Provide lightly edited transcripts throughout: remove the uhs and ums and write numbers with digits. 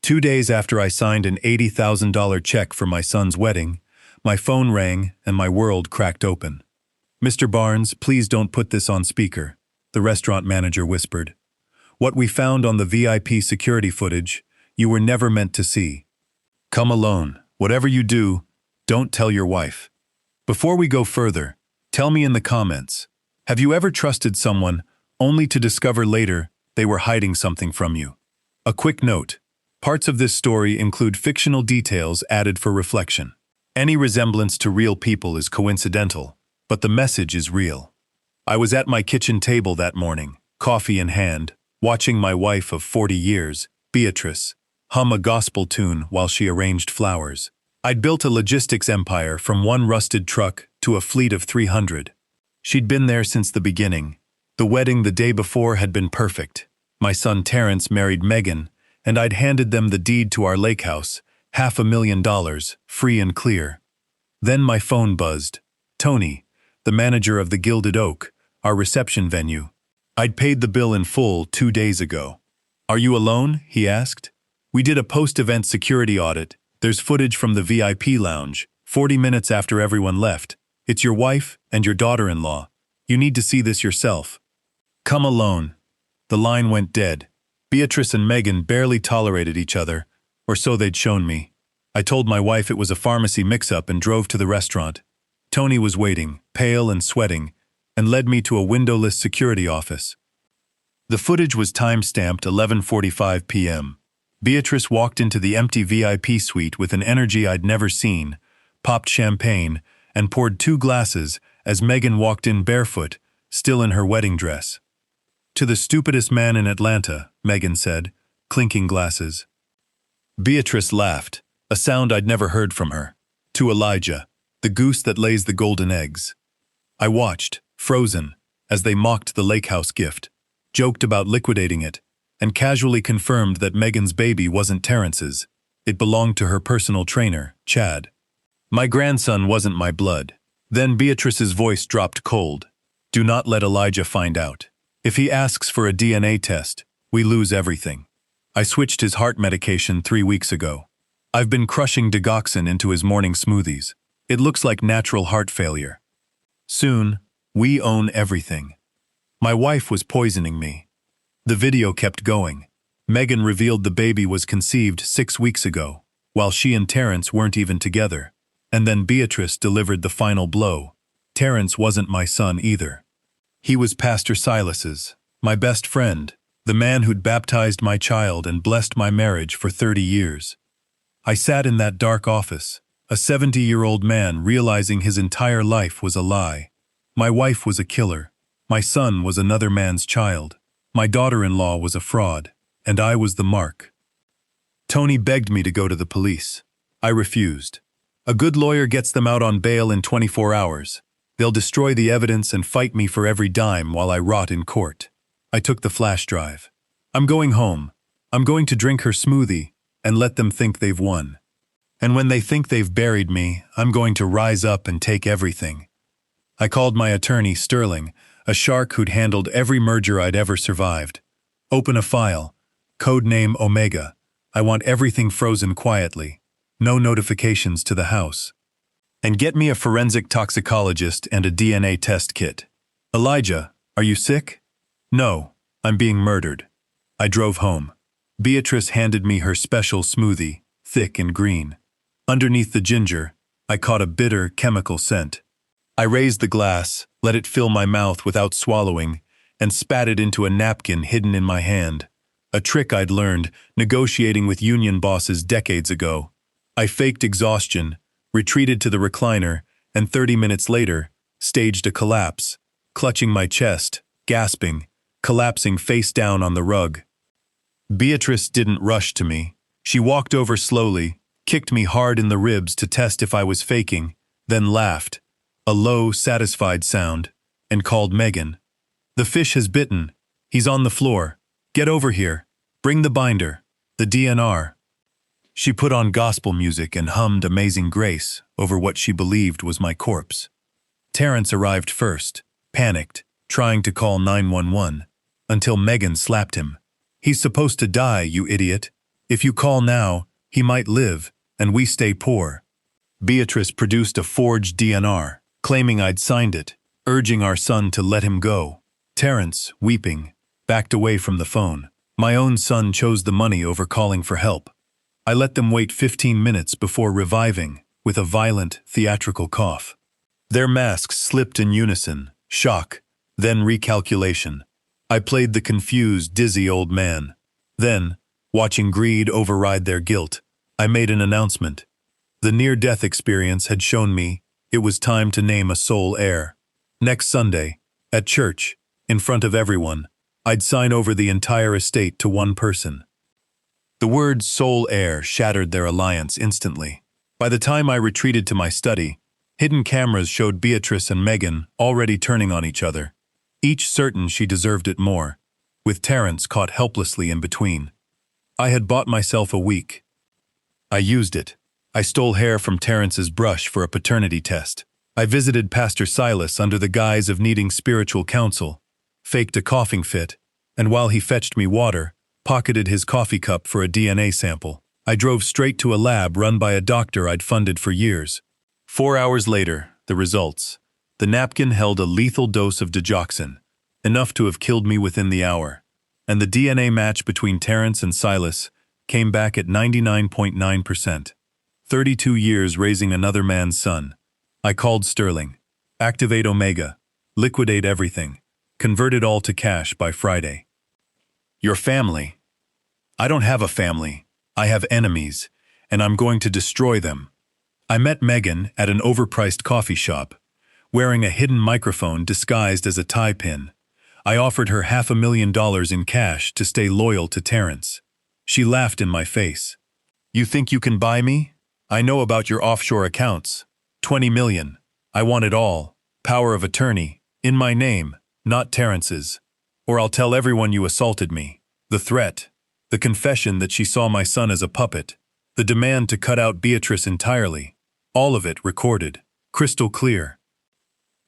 2 days after I signed an $80,000 check for my son's wedding, my phone rang and my world cracked open. "Mr. Barnes, please don't put this on speaker," the restaurant manager whispered. "What we found on the VIP security footage, you were never meant to see. Come alone. Whatever you do, don't tell your wife." Before we go further, tell me in the comments, have you ever trusted someone only to discover later they were hiding something from you? A quick note. Parts of this story include fictional details added for reflection. Any resemblance to real people is coincidental, but the message is real. I was at my kitchen table that morning, coffee in hand, watching my wife of 40 years, Beatrice, hum a gospel tune while she arranged flowers. I'd built a logistics empire from one rusted truck to a fleet of 300. She'd been there since the beginning. The wedding the day before had been perfect. My son Terrence married Megan, and I'd handed them the deed to our lake house, $500,000, free and clear. Then my phone buzzed. Tony, the manager of the Gilded Oak, our reception venue. I'd paid the bill in full 2 days ago. "Are you alone?" he asked. "We did a post-event security audit. There's footage from the VIP lounge, 40 minutes after everyone left. It's your wife and your daughter-in-law. You need to see this yourself." "Come alone." The line went dead. Beatrice and Megan barely tolerated each other, or so they'd shown me. I told my wife it was a pharmacy mix-up and drove to the restaurant. Tony was waiting, pale and sweating, and led me to a windowless security office. The footage was time-stamped 11:45 p.m. Beatrice walked into the empty VIP suite with an energy I'd never seen, popped champagne, and poured 2 glasses as Megan walked in barefoot, still in her wedding dress. "To the stupidest man in Atlanta," Megan said, clinking glasses. Beatrice laughed, a sound I'd never heard from her. "To Elijah, the goose that lays the golden eggs." I watched, frozen, as they mocked the lake house gift, joked about liquidating it, and casually confirmed that Megan's baby wasn't Terrence's. It belonged to her personal trainer, Chad. My grandson wasn't my blood. Then Beatrice's voice dropped cold. "Do not let Elijah find out. If he asks for a DNA test, we lose everything. I switched his heart medication 3 weeks ago. I've been crushing digoxin into his morning smoothies. It looks like natural heart failure. Soon, we own everything." My wife was poisoning me. The video kept going. Megan revealed the baby was conceived 6 weeks ago, while she and Terrence weren't even together. And then Beatrice delivered the final blow. Terrence wasn't my son either. He was Pastor Silas's, my best friend, the man who'd baptized my child and blessed my marriage for 30 years. I sat in that dark office, a 70-year-old man realizing his entire life was a lie. My wife was a killer. My son was another man's child. My daughter-in-law was a fraud, and I was the mark. Tony begged me to go to the police. I refused. A good lawyer gets them out on bail in 24 hours. They'll destroy the evidence and fight me for every dime while I rot in court. I took the flash drive. I'm going home. I'm going to drink her smoothie and let them think they've won. And when they think they've buried me, I'm going to rise up and take everything. I called my attorney, Sterling, a shark who'd handled every merger I'd ever survived. "Open a file. Code name Omega. I want everything frozen quietly. No notifications to the house. And get me a forensic toxicologist and a DNA test kit." "Elijah, are you sick?" "No, I'm being murdered." I drove home. Beatrice handed me her special smoothie, thick and green. Underneath the ginger, I caught a bitter, chemical scent. I raised the glass, let it fill my mouth without swallowing, and spat it into a napkin hidden in my hand. A trick I'd learned, negotiating with union bosses decades ago. I faked exhaustion, retreated to the recliner, and 30 minutes later, staged a collapse, clutching my chest, gasping, collapsing face down on the rug. Beatrice didn't rush to me. She walked over slowly, kicked me hard in the ribs to test if I was faking, then laughed, a low, satisfied sound, and called Megan. "The fish has bitten. He's on the floor. Get over here. Bring the binder. The DNR." She put on gospel music and hummed Amazing Grace over what she believed was my corpse. Terrence arrived first, panicked, trying to call 911, until Megan slapped him. "He's supposed to die, you idiot. If you call now, he might live, and we stay poor. Beatrice produced a forged DNR, claiming I'd signed it, urging our son to let him go. Terrence, weeping, backed away from the phone. My own son chose the money over calling for help. I let them wait 15 minutes before reviving, with a violent, theatrical cough. Their masks slipped in unison, shock, then recalculation. I played the confused, dizzy old man. Then, watching greed override their guilt, I made an announcement. The near-death experience had shown me it was time to name a sole heir. Next Sunday, at church, in front of everyone, I'd sign over the entire estate to one person. The word sole heir shattered their alliance instantly. By the time I retreated to my study, hidden cameras showed Beatrice and Megan already turning on each other, each certain she deserved it more, with Terrence caught helplessly in between. I had bought myself a week. I used it. I stole hair from Terrence's brush for a paternity test. I visited Pastor Silas under the guise of needing spiritual counsel, faked a coughing fit, and while he fetched me water, pocketed his coffee cup for a DNA sample. I drove straight to a lab run by a doctor I'd funded for years. 4 hours later, the results. The napkin held a lethal dose of digoxin, enough to have killed me within the hour. And the DNA match between Terrence and Silas came back at 99.9%. 32 years raising another man's son. I called Sterling. Activate Omega. Liquidate everything. Convert it all to cash by Friday. Your family. I don't have a family. I have enemies, and I'm going to destroy them. I met Megan at an overpriced coffee shop, wearing a hidden microphone disguised as a tie pin. I offered her $500,000 in cash to stay loyal to Terrence. She laughed in my face. You think you can buy me? I know about your offshore accounts. 20 million. I want it all. Power of attorney. In my name, not Terrence's. Or I'll tell everyone you assaulted me. The threat. The confession that she saw my son as a puppet. The demand to cut out Beatrice entirely. All of it recorded. Crystal clear.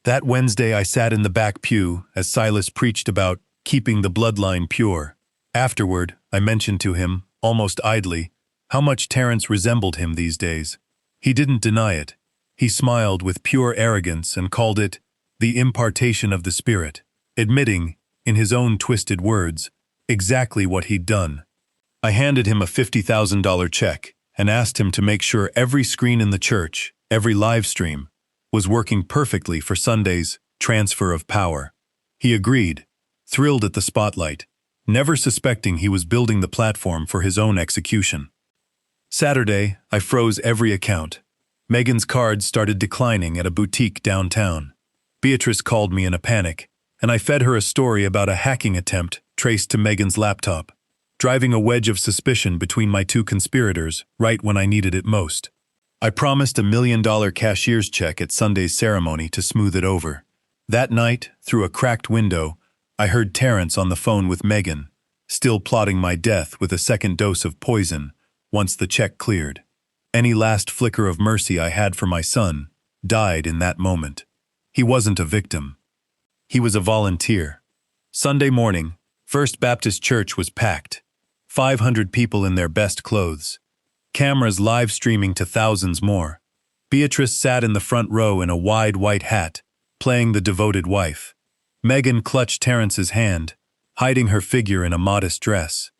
That Wednesday I sat in the back pew as Silas preached about keeping the bloodline pure. Afterward, I mentioned to him, almost idly, how much Terrence resembled him these days. He didn't deny it. He smiled with pure arrogance and called it the impartation of the Spirit, admitting, in his own twisted words, exactly what he'd done. I handed him a $50,000 check and asked him to make sure every screen in the church, every live stream, was working perfectly for Sunday's transfer of power. He agreed, thrilled at the spotlight, never suspecting he was building the platform for his own execution. Saturday, I froze every account. Megan's cards started declining at a boutique downtown. Beatrice called me in a panic, and I fed her a story about a hacking attempt traced to Megan's laptop, driving a wedge of suspicion between my two conspirators right when I needed it most. I promised $1 million cashier's check at Sunday's ceremony to smooth it over. That night, through a cracked window, I heard Terrence on the phone with Megan, still plotting my death with a second dose of poison once the check cleared. Any last flicker of mercy I had for my son died in that moment. He wasn't a victim. He was a volunteer. Sunday morning, First Baptist Church was packed. 500 people in their best clothes. Cameras live streaming to thousands more. Beatrice sat in the front row in a wide white hat, playing the devoted wife. Megan clutched Terrence's hand, hiding her figure in a modest dress.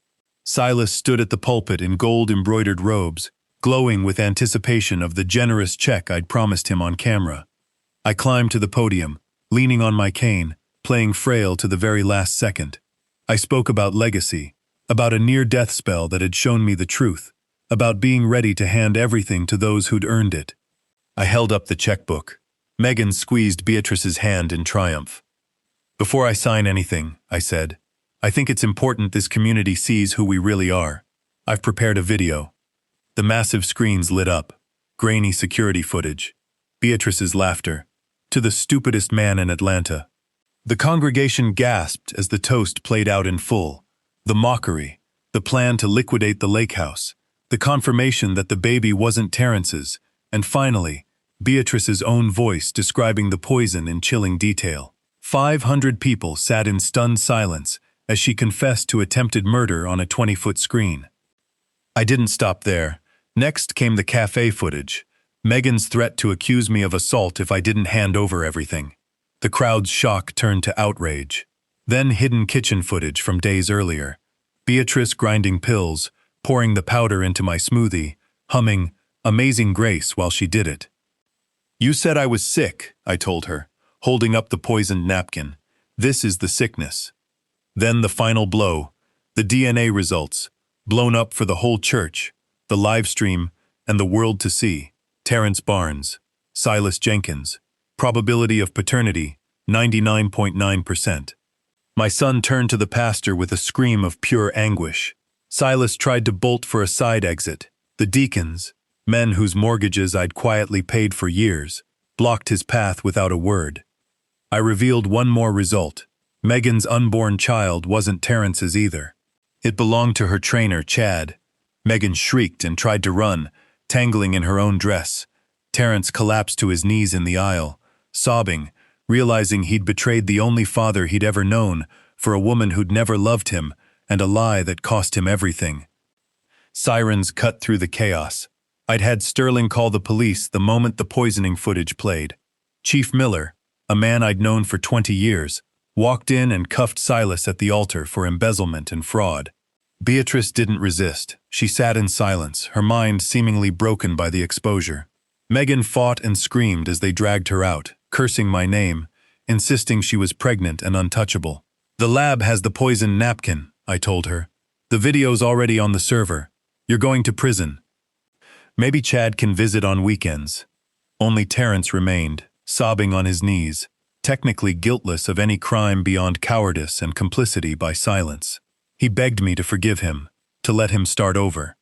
Silas stood at the pulpit in gold-embroidered robes, glowing with anticipation of the generous check I'd promised him on camera. I climbed to the podium, leaning on my cane, playing frail to the very last second. I spoke about legacy, about a near-death spell that had shown me the truth, about being ready to hand everything to those who'd earned it. I held up the checkbook. Megan squeezed Beatrice's hand in triumph. Before I sign anything, I said, I think it's important this community sees who we really are. I've prepared a video. The massive screens lit up, grainy security footage, Beatrice's laughter, to the stupidest man in Atlanta. The congregation gasped as the toast played out in full. The mockery, the plan to liquidate the lake house, the confirmation that the baby wasn't Terrence's, and finally, Beatrice's own voice describing the poison in chilling detail. 500 people sat in stunned silence as she confessed to attempted murder on a 20-foot screen. I didn't stop there. Next came the cafe footage. Megan's threat to accuse me of assault if I didn't hand over everything. The crowd's shock turned to outrage. Then hidden kitchen footage from days earlier. Beatrice grinding pills, pouring the powder into my smoothie, humming Amazing Grace while she did it. "You said I was sick," I told her, holding up the poisoned napkin. "This is the sickness." Then the final blow, the DNA results, blown up for the whole church, the live stream, and the world to see. Terrence Barnes, Silas Jenkins. Probability of paternity, 99.9%. My son turned to the pastor with a scream of pure anguish. Silas tried to bolt for a side exit. The deacons, men whose mortgages I'd quietly paid for years, blocked his path without a word. I revealed one more result. Megan's unborn child wasn't Terrence's either. It belonged to her trainer, Chad. Megan shrieked and tried to run, tangling in her own dress. Terrence collapsed to his knees in the aisle, sobbing, realizing he'd betrayed the only father he'd ever known for a woman who'd never loved him, and a lie that cost him everything. Sirens cut through the chaos. I'd had Sterling call the police the moment the poisoning footage played. Chief Miller, a man I'd known for 20 years, walked in and cuffed Silas at the altar for embezzlement and fraud. Beatrice didn't resist. She sat in silence, her mind seemingly broken by the exposure. Megan fought and screamed as they dragged her out, cursing my name, insisting she was pregnant and untouchable. "The lab has the poisoned napkin," I told her. "The video's already on the server. You're going to prison. Maybe Chad can visit on weekends." Only Terrence remained, sobbing on his knees, technically guiltless of any crime beyond cowardice and complicity by silence. He begged me to forgive him, to let him start over.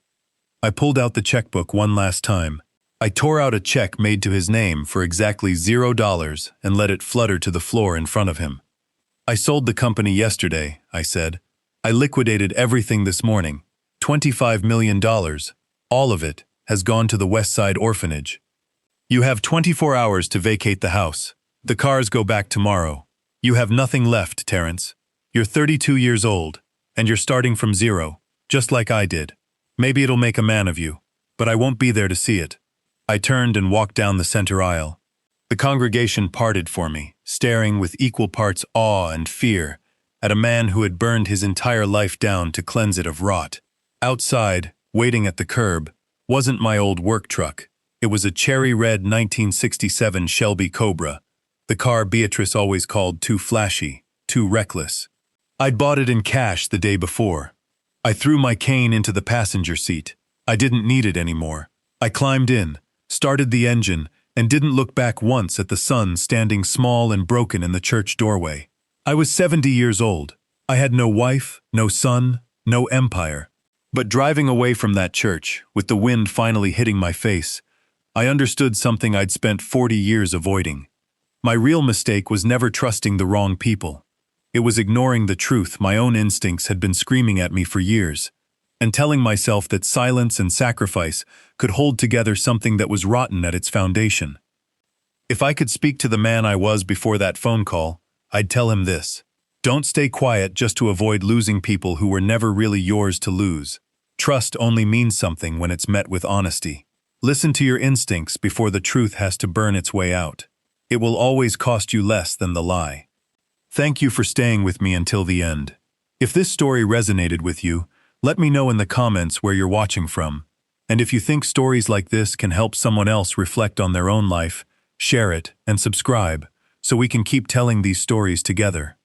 I pulled out the checkbook one last time. I tore out a check made to his name for exactly $0 and let it flutter to the floor in front of him. "I sold the company yesterday," I said. "I liquidated everything this morning. $25 million, all of it, has gone to the West Side Orphanage. You have 24 hours to vacate the house. The cars go back tomorrow. You have nothing left, Terrence. You're 32 years old, and you're starting from zero, just like I did. Maybe it'll make a man of you, but I won't be there to see it." I turned and walked down the center aisle. The congregation parted for me, staring with equal parts awe and fear at a man who had burned his entire life down to cleanse it of rot. Outside, waiting at the curb, wasn't my old work truck. It was a cherry-red 1967 Shelby Cobra, the car Beatrice always called too flashy, too reckless. I'd bought it in cash the day before. I threw my cane into the passenger seat. I didn't need it anymore. I climbed in, started the engine, and didn't look back once at the sun standing small and broken in the church doorway. I was 70 years old. I had no wife, no son, no empire. But driving away from that church, with the wind finally hitting my face, I understood something I'd spent 40 years avoiding. My real mistake was never trusting the wrong people. It was ignoring the truth my own instincts had been screaming at me for years, and telling myself that silence and sacrifice could hold together something that was rotten at its foundation. If I could speak to the man I was before that phone call, I'd tell him this: don't stay quiet just to avoid losing people who were never really yours to lose. Trust only means something when it's met with honesty. Listen to your instincts before the truth has to burn its way out. It will always cost you less than the lie. Thank you for staying with me until the end. If this story resonated with you, let me know in the comments where you're watching from. And if you think stories like this can help someone else reflect on their own life, share it and subscribe so we can keep telling these stories together.